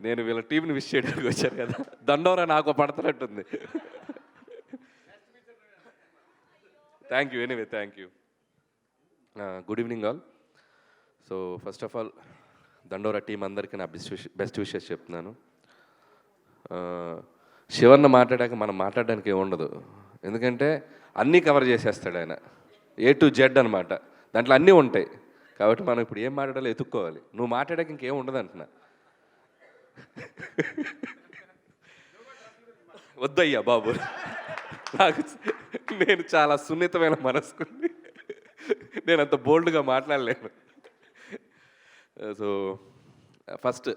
నేను వీళ్ళ టీంని విష్ చేయడానికి వచ్చాను కదా, దండోరా నాకు పడుతున్నట్టుంది. Thank you, anyway thank you. Good evening all. So first of all Dandora team అందరికీ నా బెస్ట్ విషెస్ చెప్తున్నాను. శివన్న మాట్లాడాక మనం మాట్లాడడానికి ఏమి ఉండదు, ఎందుకంటే అన్నీ కవర్ చేసేస్తాడు ఆయన, A to Z అనమాట. దాంట్లో అన్నీ ఉంటాయి, కాబట్టి మనం ఇప్పుడు ఏం మాట్లాడాలో ఎత్తుక్కోవాలి. నువ్వు మాట్లాడాక ఇంకేం ఉండదు అంటున్నా. వద్దయ్యా బాబు, నాకు నేను చాలా సున్నితమైన మనసుకుని నేను అంత బోల్డ్గా మాట్లాడలేను. సో ఫస్ట్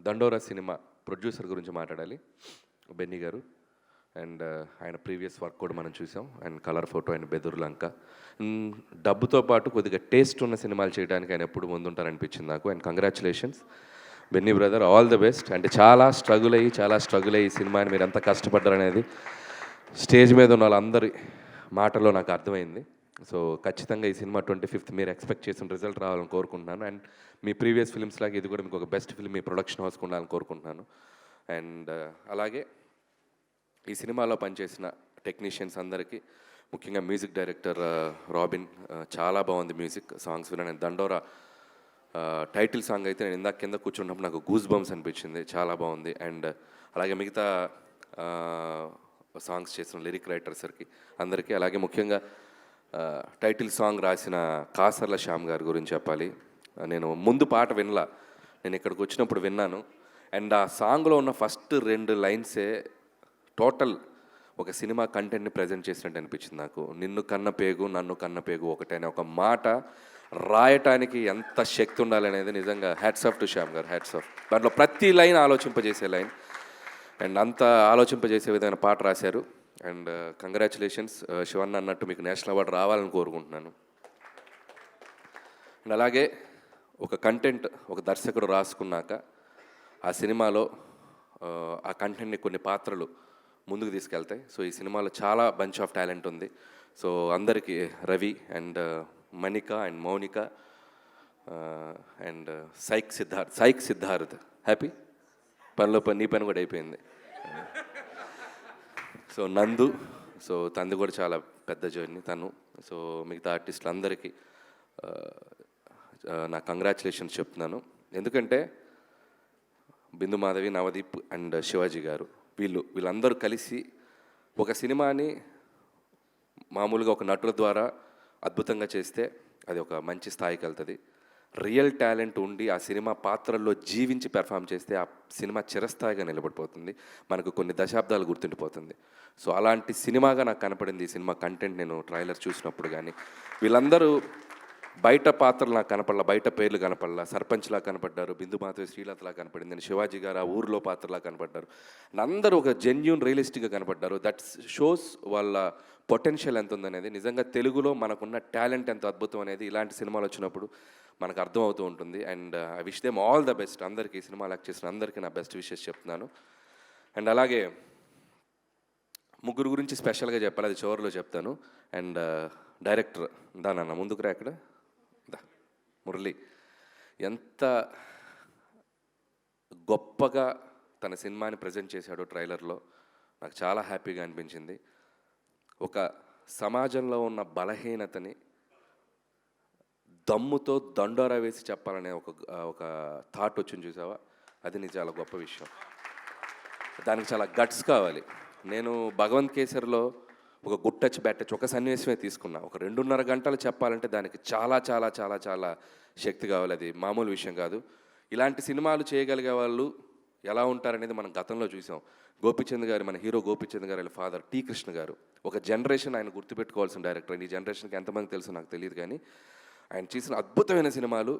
దండోరా సినిమా ప్రొడ్యూసర్ గురించి మాట్లాడాలి, బెన్నీ గారు. అండ్ ఆయన ప్రీవియస్ వర్క్ కూడా మనం చూసాం, అండ్ కలర్ ఫోటో అండ్ బెదురు లంక. డబ్బుతో పాటు కొద్దిగా టేస్ట్ ఉన్న సినిమాలు చేయడానికి ఆయన ఎప్పుడు ముందుంటారనిపించింది నాకు. And congratulations Benny brother, all the best. అంటే చాలా స్ట్రగుల్ అయ్యి ఈ సినిమాని మీరు ఎంత కష్టపడ్డారనేది స్టేజ్ మీద ఉన్న వాళ్ళందరి మాటల్లో నాకు అర్థమైంది. సో ఖచ్చితంగా ఈ సినిమా 25th మీరు ఎక్స్పెక్ట్ చేసిన రిజల్ట్ రావాలని కోరుకుంటున్నాను. అండ్ మీ ప్రీవియస్ ఫిల్మ్స్ లాగా ఇది కూడా మీకు ఒక బెస్ట్ ఫిల్మ్ మీ ప్రొడక్షన్ హౌస్కి ఉండాలని కోరుకుంటున్నాను. అండ్ అలాగే ఈ సినిమాలో పనిచేసిన టెక్నీషియన్స్ అందరికీ, ముఖ్యంగా మ్యూజిక్ డైరెక్టర్ రాబిన్, చాలా బాగుంది మ్యూజిక్. సాంగ్స్ విన్నాను. దండోరా టైటిల్ సాంగ్ అయితే నేను ఇందాక కింద కూర్చున్నప్పుడు నాకు గూస్ బంప్స్ అనిపించింది, చాలా బాగుంది. అండ్ అలాగే మిగతా సాంగ్స్ చేసిన లిరిక్ రైటర్స్కి అందరికీ, అలాగే ముఖ్యంగా టైటిల్ సాంగ్ రాసిన కాసర్ల శ్యామ్ గారి గురించి చెప్పాలి. నేను ముందు పాట వినలా, నేను ఇక్కడికి వచ్చినప్పుడు విన్నాను. అండ్ ఆ సాంగ్లో ఉన్న ఫస్ట్ 2 లైన్సే టోటల్ ఒక సినిమా కంటెంట్ని ప్రజెంట్ చేసినట్టు అనిపించింది నాకు. నిన్ను కన్న పేగు నన్ను కన్న పేగు ఒకటే అనే ఒక మాట రాయటానికి ఎంత శక్తి ఉండాలనేది నిజంగా హ్యాట్స్ ఆఫ్ టు శ్యామ్ గారు, హ్యాట్స్ ఆఫ్. దాంట్లో ప్రతి లైన్ ఆలోచింపజేసే లైన్, అండ్ అంత ఆలోచింపజేసే విధమైన పాట రాశారు. అండ్ కంగ్రాచులేషన్స్ శివన్న, అన్నట్టు మీకు నేషనల్ అవార్డు రావాలని కోరుకుంటున్నాను. అండ్ అలాగే ఒక కంటెంట్ ఒక దర్శకుడు రాసుకున్నాక ఆ సినిమాలో ఆ కంటెంట్ని కొన్ని పాత్రలు ముందుకు తీసుకెళ్తాయి. సో ఈ సినిమాలో చాలా బంచ్ ఆఫ్ టాలెంట్ ఉంది. సో అందరికీ Ravi and Manika and Mounika and psych Siddharth happy పనిలో నీ పని కూడా అయిపోయింది. సో నందు, సో తనది కూడా చాలా పెద్ద జర్నీ తను. సో మిగతా ఆర్టిస్టులు అందరికీ నా కంగ్రాచులేషన్స్ చెప్తున్నాను. ఎందుకంటే బిందు మాధవి, నవదీప్ అండ్ శివాజీ గారు వీళ్ళందరూ కలిసి ఒక సినిమాని మామూలుగా ఒక నటుల ద్వారా అద్భుతంగా చేస్తే అది ఒక మంచి స్థాయికి వెళ్తుంది. రియల్ టాలెంట్ ఉండి ఆ సినిమా పాత్రల్లో జీవించి పెర్ఫామ్ చేస్తే ఆ సినిమా చిరస్థాయిగా నిలబడిపోతుంది, మనకు కొన్ని దశాబ్దాలు గుర్తుండిపోతుంది. సో అలాంటి సినిమాగా నాకు కనపడింది ఈ సినిమా కంటెంట్. నేను ట్రైలర్ చూసినప్పుడు కానీ వీళ్ళందరూ బయట పాత్రలు నాకు కనపడలా, బయట పేర్లు కనపడలా. సర్పంచ్లా కనపడ్డారు, బిందు మాధవి శ్రీలతలా కనపడింది, నేను శివాజీ గారు ఆ ఊరిలో పాత్రలా కనపడ్డారు. అందరూ ఒక జెన్యూన్ రియలిస్టిక్గా కనపడ్డారు. దట్ షోస్ వాళ్ళ పొటెన్షియల్ ఎంత ఉందనేది. నిజంగా తెలుగులో మనకున్న టాలెంట్ ఎంత అద్భుతం అనేది ఇలాంటి సినిమాలు వచ్చినప్పుడు మనకు అర్థమవుతూ ఉంటుంది. And I wish them all the best. అందరికీ ఈ సినిమాలు యాక్ట్ చేసిన అందరికీ నా బెస్ట్ విషెస్ చెప్తున్నాను. అండ్ అలాగే ముగ్గురు గురించి స్పెషల్గా చెప్పాలి, అది చివరిలో చెప్తాను. అండ్ డైరెక్టర్ దానన్న ముందుకు రా, అక్కడ మురళి ఎంత గొప్పగా తన సినిమాని ప్రజెంట్ చేశాడో ట్రైలర్లో, నాకు చాలా హ్యాపీగా అనిపించింది. ఒక సమాజంలో ఉన్న బలహీనతని దమ్ముతో దండోరా వేసి చెప్పాలనే ఒక థాట్ వచ్చింది చూసావా, అది చాలా గొప్ప విషయం. దానికి చాలా గట్స్ కావాలి. నేను భగవంత్ కేసరిలో ఒక గుడ్ టచ్ బ్యాడ్ టచ్ ఒక సన్నివేశమే తీసుకున్నా. ఒక 2.5 గంటలు చెప్పాలంటే దానికి చాలా చాలా చాలా చాలా శక్తి కావాలి, అది మామూలు విషయం కాదు. ఇలాంటి సినిమాలు చేయగలిగే వాళ్ళు ఎలా ఉంటారనేది మనం గతంలో చూసాం. గోపీచంద్ గారు, మన హీరో గోపీచంద్ గారు వాళ్ళ ఫాదర్ టీ కృష్ణ గారు, ఒక జనరేషన్ ఆయన గుర్తుపెట్టుకోవాల్సిన డైరెక్టర్. ఈ జనరేషన్కి ఎంతమంది తెలుసో నాకు తెలియదు, కానీ ఆయన చేసిన అద్భుతమైన సినిమాలు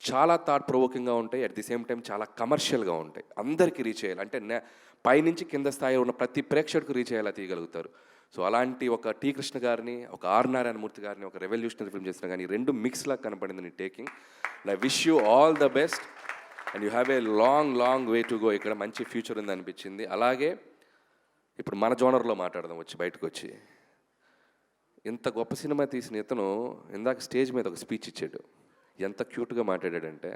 చాలా థాట్ ప్రొవోకింగ్గా ఉంటాయి, అట్ ది సేమ్ టైం చాలా కమర్షియల్గా ఉంటాయి. అందరికీ రీచ్ చేయాలి అంటే పైనుంచి కింద స్థాయిలో ఉన్న ప్రతి ప్రేక్షకుడికి రీచ్ అయ్యేలా తీయగలుగుతారు. సో అలాంటి ఒక టీ కృష్ణ గారిని, ఒక ఆర్ నారాయణమూర్తి గారిని ఒక రెవల్యూషనరీ ఫిల్మ్ చేసిన, కానీ 2 మిక్స్లా కనపడింది నీ taking. I wish you all the best and you have a long way to go. ఇక్కడ మంచి ఫ్యూచర్ ఉంది అనిపించింది. అలాగే ఇప్పుడు మన జోనర్లో మాట్లాడదాం, బయటకు వచ్చి ఇంత గొప్ప సినిమా తీసిన ఇతను ఇందాక స్టేజ్ మీద ఒక స్పీచ్ ఇచ్చాడు. ఎంత క్యూట్గా మాట్లాడాడంటే,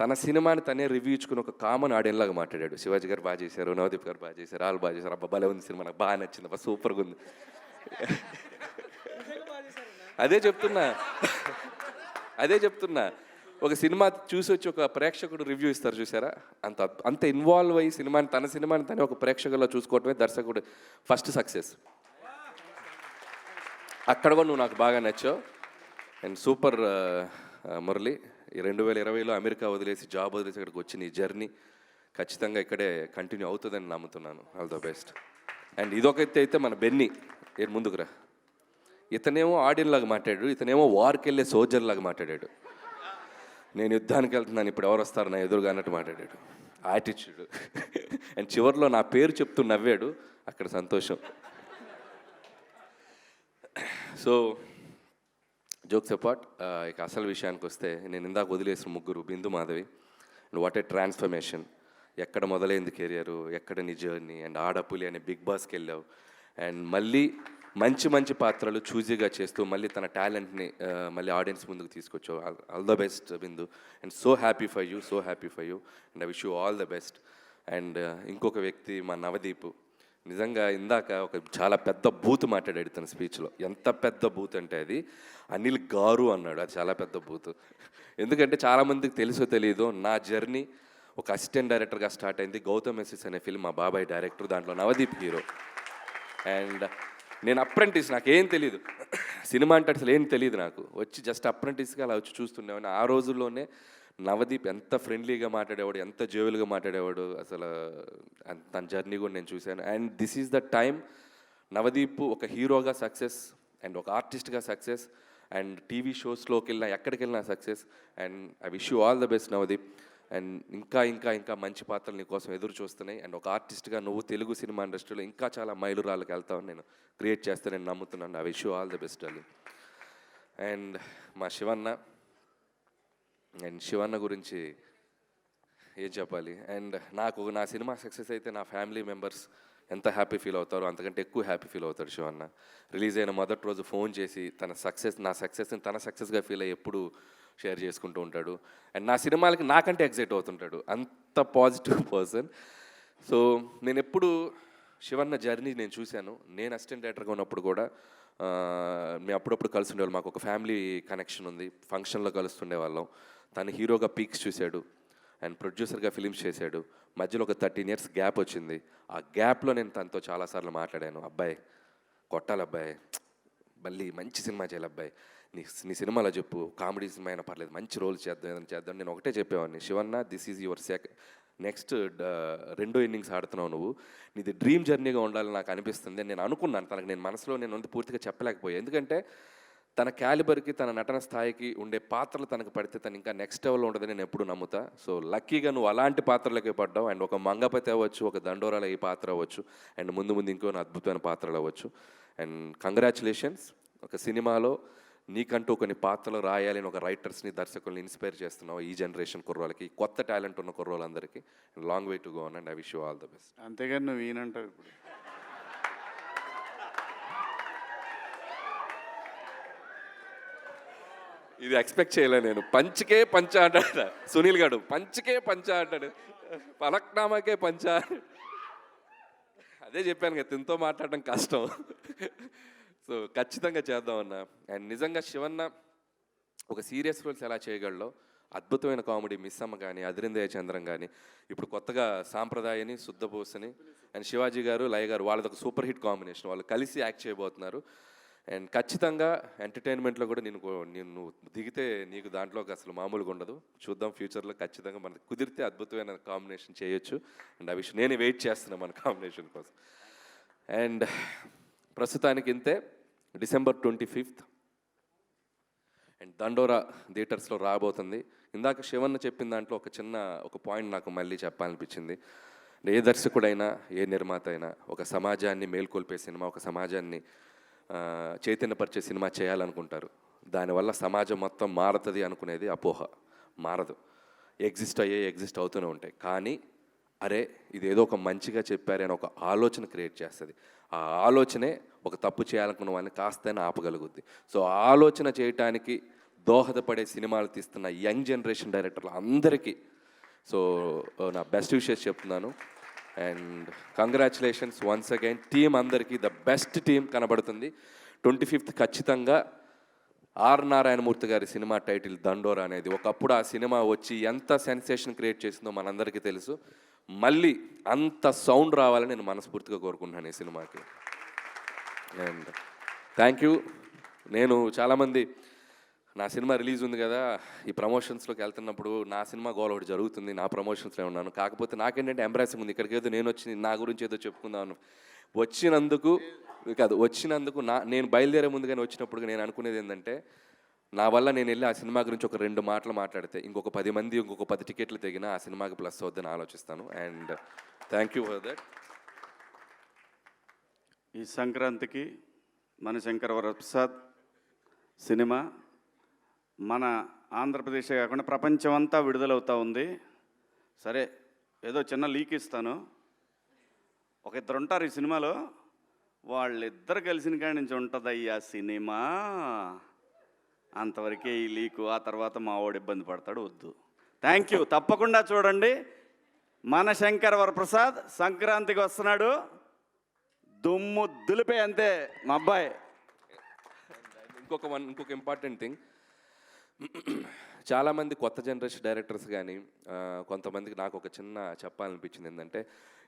తన సినిమాని తనే రివ్యూ ఇచ్చుకుని ఒక కామన్ ఆడియన్లాగా మాట్లాడాడు. శివాజీ గారు బాగా చేశారు, నవదీప్ గారు బాగా చేశారు, వాళ్ళు బాగా చేశారు, అబ్బా భలే ఉంది సినిమా, నాకు బాగా నచ్చింది, అబ్బా సూపర్గా ఉంది. అదే చెప్తున్నా ఒక సినిమా చూసి వచ్చి ఒక ప్రేక్షకుడు రివ్యూ ఇస్తారు చూసారా, అంత ఇన్వాల్వ్ అయ్యి తన సినిమాని తనే ఒక ప్రేక్షకుల్లో చూసుకోవటమే దర్శకుడు ఫస్ట్ సక్సెస్. అక్కడ కూడా నువ్వు నాకు బాగా నచ్చావు. అండ్ సూపర్ మురళి, ఈ 2020లో అమెరికా వదిలేసి జాబ్ వదిలేసి ఇక్కడికి వచ్చి నీ జర్నీ ఖచ్చితంగా ఇక్కడే కంటిన్యూ అవుతుందని నమ్ముతున్నాను. All the best. అండ్ ఇదొక ఎత్తి అయితే మన బెన్నీ ముందుకు రా. ఇతనేమో ఆడియన్ లాగా మాట్లాడాడు, ఇతనేమో వార్కి వెళ్ళే సోల్జర్ లాగా మాట్లాడాడు. నేను యుద్ధానికి వెళ్తున్నాను, ఇప్పుడు ఎవరు వస్తారు నా ఎదురుగా అన్నట్టు మాట్లాడాడు. యాటిట్యూడ్. అండ్ చివరిలో నా పేరు చెప్తూ నవ్వాడు, అక్కడ సంతోషం. సో జోక్స్ అపార్ట్, ఇక అసలు విషయానికి వస్తే నేను ఇందాక వదిలేసిన ముగ్గురు, Bindu Madhavi, and what a transformation. ఎక్కడ మొదలైంది కెరియరు, ఎక్కడ నీ జర్నీ, అండ్ ఆడపులి అనే బిగ్ బాస్కి వెళ్ళావు, అండ్ మళ్ళీ మంచి పాత్రలు చూజీగా చేస్తూ మళ్ళీ తన టాలెంట్ని మళ్ళీ ఆడియన్స్ ముందుకు తీసుకొచ్చావు. All the best Bindu, and so happy for you, and I wish you all the best. And ఇంకొక వ్యక్తి మా నవదీప్, నిజంగా ఇందాక ఒక చాలా పెద్ద బూత్ మాట్లాడాడు తన స్పీచ్లో. ఎంత పెద్ద బూత్ అంటే అది అనిల్ గారు అన్నాడు, అది చాలా పెద్ద బూత్. ఎందుకంటే చాలామందికి తెలుసో తెలియదో నా జర్నీ ఒక అసిస్టెంట్ డైరెక్టర్గా స్టార్ట్ అయింది. గౌతమ్ ఎస్ఎస్ అనే ఫిల్మ్ మా బాబాయ్ డైరెక్టర్, దాంట్లో నవదీప్ హీరో. అండ్ నేను అప్రెంటిస్, నాకేం తెలియదు సినిమా అంటే అసలు ఏం తెలియదు నాకు. వచ్చి జస్ట్ అప్రెంటిస్గా అలా వచ్చి చూస్తుండేవాడిని. ఆ రోజుల్లోనే నవదీప్ ఎంత ఫ్రెండ్లీగా మాట్లాడేవాడు, ఎంత జోవెల్గా మాట్లాడేవాడు, అసలు తన జర్నీ కూడా నేను చూశాను. And this is the time Navdeep ఒక హీరోగా సక్సెస్, అండ్ ఒక ఆర్టిస్ట్గా సక్సెస్, అండ్ టీవీ షోస్లోకి వెళ్ళినా ఎక్కడికి వెళ్ళినా success. And I wish you all the best Navdeep. And ఇంకా మంచి పాత్రలు నీ కోసం ఎదురు చూస్తున్నాయి. అండ్ ఒక ఆర్టిస్ట్గా నువ్వు తెలుగు సినిమా ఇండస్ట్రీలో ఇంకా చాలా మైలురాళ్ళకి వెళ్తావని నేను క్రియేట్ చేస్తానని నమ్ముతున్నాను. I wish you all the best అల్లి. అండ్ మా శివన్న గురించి ఏం చెప్పాలి. అండ్ నా సినిమా సక్సెస్ అయితే నా ఫ్యామిలీ మెంబర్స్ ఎంత హ్యాపీ ఫీల్ అవుతారో అంతకంటే ఎక్కువ హ్యాపీ ఫీల్ అవుతాడు శివన్న. రిలీజ్ అయిన మొదటి రోజు ఫోన్ చేసి నా సక్సెస్ని తన సక్సెస్గా ఫీల్ అయ్యి ఎప్పుడు షేర్ చేసుకుంటూ ఉంటాడు. అండ్ నా సినిమాలకి నాకంటే ఎగ్జైట్ అవుతుంటాడు, అంత పాజిటివ్ పర్సన్. సో నేను ఎప్పుడు శివన్న జర్నీ నేను చూశాను. నేను అసిస్టెంట్ డైరెక్టర్గా ఉన్నప్పుడు కూడా మేము అప్పుడప్పుడు కలిసి ఉండేవాళ్ళం. మాకు ఒక ఫ్యామిలీ కనెక్షన్ ఉంది, ఫంక్షన్లో కలుస్తుండే వాళ్ళం. తను హీరోగా పీక్స్ చూశాడు, అండ్ ప్రొడ్యూసర్గా ఫిలిమ్స్ చేశాడు. మధ్యలో ఒక 13 years గ్యాప్ వచ్చింది. ఆ గ్యాప్లో నేను తనతో చాలాసార్లు మాట్లాడాను, అబ్బాయి కొట్టాలి అబ్బాయి, మళ్ళీ మంచి సినిమా చేయాలి అబ్బాయి, నీ సినిమాలో చెప్పు, కామెడీ సినిమా అయినా పర్లేదు, మంచి రోల్ చేద్దాం. నేను ఒకటే చెప్పేవాడిని, Shivanna this is your next రెండో ఇన్నింగ్స్ ఆడుతున్నావు నువ్వు, నీది డ్రీమ్ జర్నీగా ఉండాలని నాకు అనిపిస్తుంది. నేను అనుకున్నాను తనకు, నేను మనసులో నేను పూర్తిగా చెప్పలేకపోయాను. ఎందుకంటే తన క్యాలిబర్కి, తన నటన స్థాయికి ఉండే పాత్రలు తనకు పడితే తను ఇంకా నెక్స్ట్ లెవెల్లో ఉండదని నేను ఎప్పుడు నమ్ముతా. సో లక్కీగా నువ్వు అలాంటి పాత్రలకే పడ్డావు. అండ్ ఒక మంగపతి అవ్వచ్చు, ఒక దండోరాల ఈ పాత్ర అవ్వచ్చు, అండ్ ముందు ఇంకో అద్భుతమైన పాత్రలు అవ్వచ్చు. అండ్ కంగ్రాచులేషన్స్, ఒక సినిమాలో నీకంటూ కొన్ని పాత్రలు రాయాలని ఒక రైటర్స్ని, దర్శకుల్ని ఇన్స్పైర్ చేస్తున్నావు ఈ జనరేషన్ కుర్రోళ్ళకి, కొత్త టాలెంట్ ఉన్న కుర్రోళ్ళందరికీ. Long way to go and I wish you all the best. అంతేగాని నువ్వు ఈయనంటావు ఇప్పుడు. ఇది ఎక్స్పెక్ట్ చేయలే నేను. పంచ్కే పంచ అంటాడు సునీల్ గారు, పంచ్కే పంచ అంటాడు, పలక్నామాకే పంచ. అదే చెప్పాను కదా, తినతో మాట్లాడడం కష్టం. సో ఖచ్చితంగా చేద్దామన్నా. అండ్ నిజంగా శివన్న ఒక సీరియస్ రోల్స్ ఎలా చేయగలడో, అద్భుతమైన కామెడీ మిస్సమ్మ కానీ, అదిరిందయ చంద్రం కానీ, ఇప్పుడు కొత్తగా సాంప్రదాయని, శుద్ధబోసని, అండ్ శివాజీ గారు, లయ గారు, వాళ్ళది ఒక సూపర్ హిట్ కాంబినేషన్. వాళ్ళు కలిసి యాక్ట్ చేయబోతున్నారు. అండ్ ఖచ్చితంగా ఎంటర్టైన్మెంట్లో కూడా నిన్ను దిగితే నీకు దాంట్లోకి అసలు మామూలుగా ఉండదు. చూద్దాం ఫ్యూచర్లో ఖచ్చితంగా మనకు కుదిరితే అద్భుతమైన కాంబినేషన్ చేయొచ్చు. అండ్ ఆ విషయం నేను వెయిట్ చేస్తున్నాను మన కాంబినేషన్ కోసం. అండ్ ప్రస్తుతానికి ఇంతే. December 25th అండ్ దండోరా థియేటర్స్లో రాబోతుంది. ఇందాక శివన్న చెప్పిన దాంట్లో ఒక పాయింట్ నాకు మళ్ళీ చెప్పాలనిపించింది. ఏ దర్శకుడైనా, ఏ నిర్మాత అయినా ఒక సమాజాన్ని మేల్కొల్పే సినిమా, ఒక సమాజాన్ని చైతన్యపరిచే సినిమా చేయాలనుకుంటారు. దానివల్ల సమాజం మొత్తం మారుతుంది అనుకునేది అపోహ. మారదు, ఎగ్జిస్ట్ అవుతూనే ఉంటాయి. కానీ అరే ఇదేదో ఒక మంచిగా చెప్పారే అని ఒక ఆలోచన క్రియేట్ చేస్తుంది. ఆ ఆలోచనే ఒక తప్పు చేయాలనుకున్న వాళ్ళని కాస్తైనా ఆపగలుగుద్ది. సో ఆలోచన చేయటానికి దోహదపడే సినిమాలు తీస్తున్న యంగ్ జనరేషన్ డైరెక్టర్లు అందరికీ సో నా బెస్ట్ విషెస్ చెప్తున్నాను. And congratulations once again team అందరికీ, ద బెస్ట్ టీం కనబడుతుంది. 25th ఖచ్చితంగా ఆర్ నారాయణమూర్తి గారి సినిమా టైటిల్ దండోరా అనేది ఒకప్పుడు ఆ సినిమా వచ్చి ఎంత సెన్సేషన్ క్రియేట్ చేసిందో మనందరికీ తెలుసు. మళ్ళీ అంత సౌండ్ రావాలని నేను మనస్ఫూర్తిగా కోరుకుంటున్నాను ఈ సినిమాకి. And thank you. నేను చాలామంది నా సినిమా రిలీజ్ ఉంది కదా, ఈ ప్రమోషన్స్లోకి వెళ్తున్నప్పుడు నా సినిమా గోల్ ఒకటి జరుగుతుంది, నా ప్రమోషన్స్లో ఉన్నాను, కాకపోతే నాకేంటంటే ఎంబ్రాసింగ్ ఉంది, ఇక్కడికి ఏదో నేను వచ్చి నా గురించి ఏదో చెప్పుకుందాను వచ్చినందుకు నేను బయలుదేరే ముందుగానే వచ్చినప్పుడు నేను అనుకునేది ఏంటంటే, నా వల్ల నేను వెళ్ళి ఆ సినిమా గురించి ఒక 2 మాటలు మాట్లాడితే ఇంకొక 10 మంది ఇంకొక 10 టికెట్లు తెగినా ఆ సినిమాకి ప్లస్ అవుద్దని ఆలోచిస్తాను. And thank you for that. ఈ సంక్రాంతికి మన శంకర వరప్రసాద్ సినిమా మన ఆంధ్రప్రదేశే కాకుండా ప్రపంచం అంతా విడుదలవుతూ ఉంది. సరే, ఏదో చిన్న లీక్ ఇస్తాను. ఒక 2 ఉంటారు ఈ సినిమాలో, వాళ్ళిద్దరు కలిసిన కాడి నుంచి ఉంటుందయ్యా సినిమా, అంతవరకే ఈ లీకు. ఆ తర్వాత మా వాడు ఇబ్బంది పడతాడు, వద్దు. Thank you. తప్పకుండా చూడండి. మన శంకర వరప్రసాద్ సంక్రాంతికి వస్తున్నాడు, దుమ్ము దులిపే అంతే మా అబ్బాయి. ఇంకొక ఇంపార్టెంట్ థింగ్, చాలామంది కొత్త జనరేషన్ డైరెక్టర్స్ కానీ కొంతమందికి నాకు ఒక చిన్న చెప్పాలనిపించింది ఏంటంటే,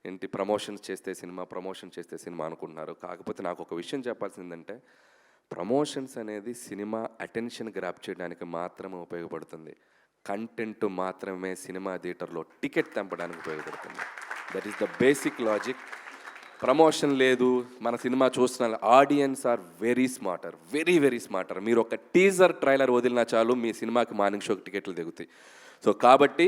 ఏంటి ప్రమోషన్స్ చేస్తే సినిమా అనుకుంటున్నారు. కాకపోతే నాకు ఒక విషయం చెప్పాల్సింది ఏంటంటే, ప్రమోషన్స్ అనేది సినిమా అటెన్షన్ గ్రాప్ చేయడానికి మాత్రమే ఉపయోగపడుతుంది. కంటెంట్ మాత్రమే సినిమా థియేటర్లో టికెట్ తెంపడానికి ఉపయోగపడుతుంది. That is the basic logic. Promotion లేదు, మన సినిమా చూస్తున్న ఆడియన్స్ ఆర్ వెరీ స్మార్టర్. మీరు ఒక టీజర్ ట్రైలర్ వదిలినా చాలు మీ సినిమాకి మార్నింగ్ షోకి టికెట్లు దిగుతాయి. సో కాబట్టి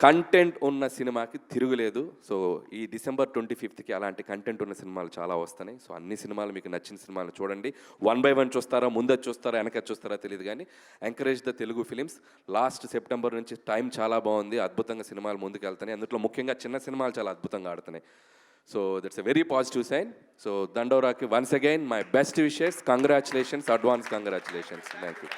కంటెంట్ ఉన్న సినిమాకి తిరుగులేదు. సో ఈ December 25th అలాంటి కంటెంట్ ఉన్న సినిమాలు చాలా వస్తున్నాయి. సో అన్ని సినిమాలు మీకు నచ్చిన సినిమాలు చూడండి. 1 by 1 చూస్తారా, ముందది చూస్తారా, వెనకది చూస్తారా తెలియదు, కానీ encourage the Telugu films. Last September నుంచి టైం చాలా బాగుంది, అద్భుతంగా సినిమాలు ముందుకు వెళ్తున్నాయి. అందులో ముఖ్యంగా చిన్న సినిమాలు చాలా అద్భుతంగా ఆడుతున్నాయి. So that's a very positive sign. So Dandoraki, once again, my best wishes, congratulations, advance congratulations. Thank you.